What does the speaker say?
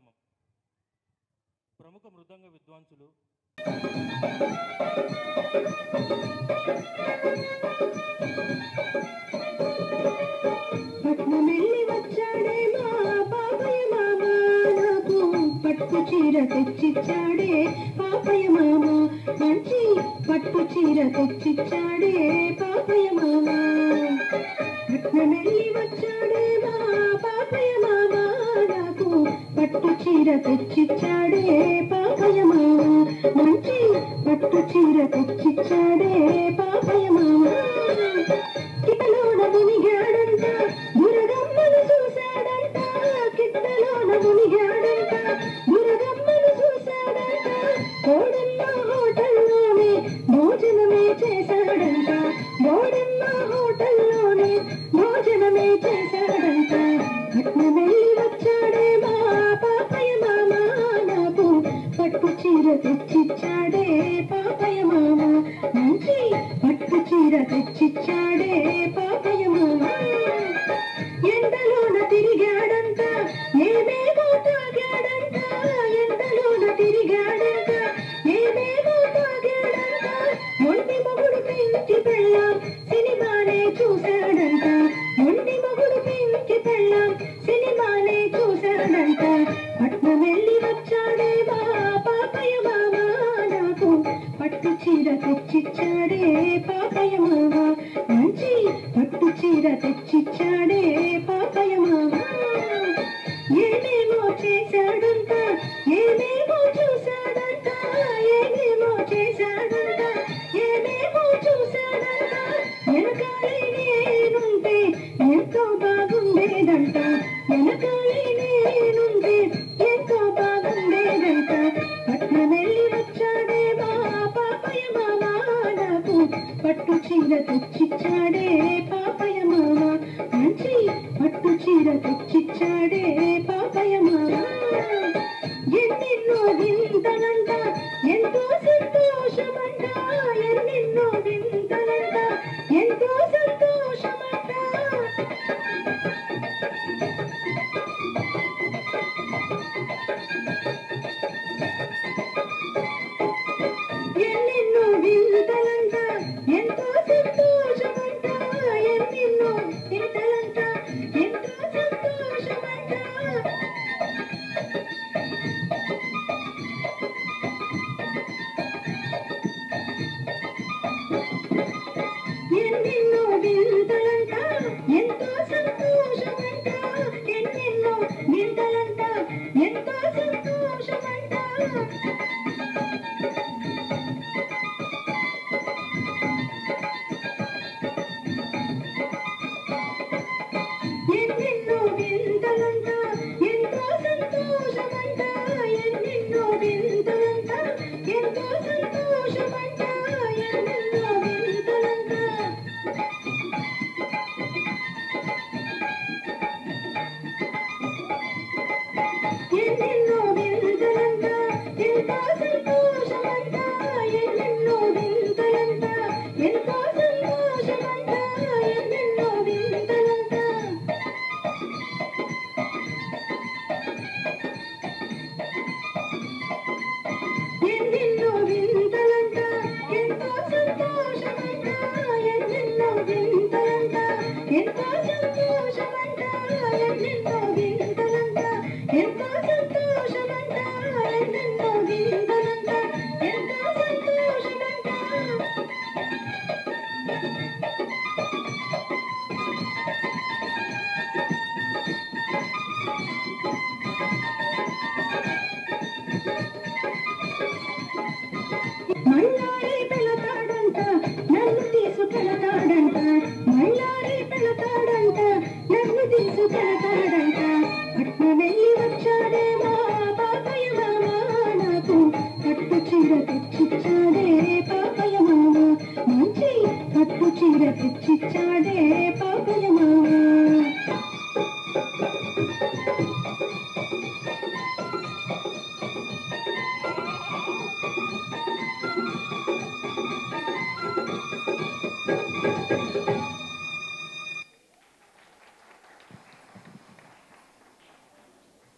గ్రామం. ప్రముఖ మృదంగ విద్వాంసులు పట్టు చీర తెచ్చిచ్చాడే పాపయ్య మామ, మంచి పట్టు చీర తెచ్చిచ్చాడే పాపయ్య మామ. పట్నమెల్లి వచ్చాడే మా పాపయ్య మామ, నాకు పట్టు చీర తెచ్చిచ్చాడే పాపయ్య మామ, మంచి పట్టు చీర తెచ్చిచ్చాడే పాపయ్య మామ. కిట్టలోన మునిగాడంట మురగమ్మను చూశాడంట, కిట్టలోన మునిగాడంట మురగమ్మను చూశాడంట, కోడమ్మ హోటల్లోనే భోజనమే చేశాడంట, కోడమ్మ హోటల్లోనే భోజనమే చేశాడంట. పట్నమెల్లి వచ్చాడే మా పాపయ్య మామ, నాకు పట్టు చీర తెచ్చిచ్చాడే పాపయ్య మామ, మంచి పట్టు చీర తెచ్చిచ్చాడే పాపయ్య మామ. ఎండలోన తిరిగాడంట ఏమేమో తాగాడంట, ఎండలోన తిరిగాడంట ఏమేమో తాగాడంట, మొండి మొగుడు పెంచి పెళ్ళాం సినిమానే చూశాడంట, మొండి మొగుడు పెంచి పెళ్ళాం సినిమానే చూశాడంట. పట్నమెల్లి వచ్చాడే మా పాపయ్య మామ, నాకు పట్టు చీర తెచ్చిచ్చాడే పాపయ్య మామ, మంచి పట్టు చీర తెచ్చిచ్చాడే పాపయ్య మామ. ఏమేమో చేశాడంట ఏమేమో చూశాడంట, ఏమేమో చేశాడంట ఏమేమో చూశాడంట, వెనకాలే నేనుంటే ఎంతో బాగుండేదంట, వెనకాలే నేనుంటే ఎంతో బాగుండేదంట. పట్నమెల్లి వచ్చాడే మా పాపయ్య మామ, నాకు పట్టు చీర తెచ్చిచ్చాడే పాపయ్య మామ, మంచి పట్టు చీర తెచ్చిచ్చాడే పాపయ్య మామ. ఎన్నెన్నో వింతలంట ఎంతో సంతోషమంట, ఎన్నెన్నో వింతలంట ఎంతో సంతోషమంట. ఎన్నెన్నో వింతలంట ఎంతో సంతోషమంట, ఎన్నెన్నో వింతలంట ఎంతో సంతోషమంట. ఎన్నెన్నో వింతలంట ఎంతో సంతోషమంట, ఎన్నెన్నో వింతలంట ఎంతో సంతోషమంట. ఎన్నెన్నో వింతలంట ఎంతో సంతోషమంట, ఎన్నెన్నో వింతలంట ఎంతో సంతోషమంట, ఎన్నెన్నో వింతలంట. ఎన్నెన్నో వింతలంట ఎంతో సంతోషమంట, ఎన్నెన్నో వింతలంట ఎంతో సంతోషమంట, ఎన్నెన్నో వింతలంట. ఎన్నెన్నో వింతలంట ఎంతో సంతోషమంట, ఎన్నెన్నో వింతలంట ఎంతో సంతోషమంట, ఎన్నెన్నో వింతలంట ఎంతో సంతోషమంట, ఎన్నెన్నో వింతలంట ఎంతో సంతోషమంట. మళ్ళారి పెళతాడంట నన్ను తీసుకెళతాడంట, మళ్ళారి పెళతాడంట నన్ను తీసుకెళతాడంట. పట్నమెల్లి వచ్చాడే మా పాపయ్య మామ, నాకు పట్టు చీర తెచ్చిచ్చాడే పాపయ్య మామ, మంచి పట్టు చీర తెచ్చిచ్చాడే పాపయ్య మామ.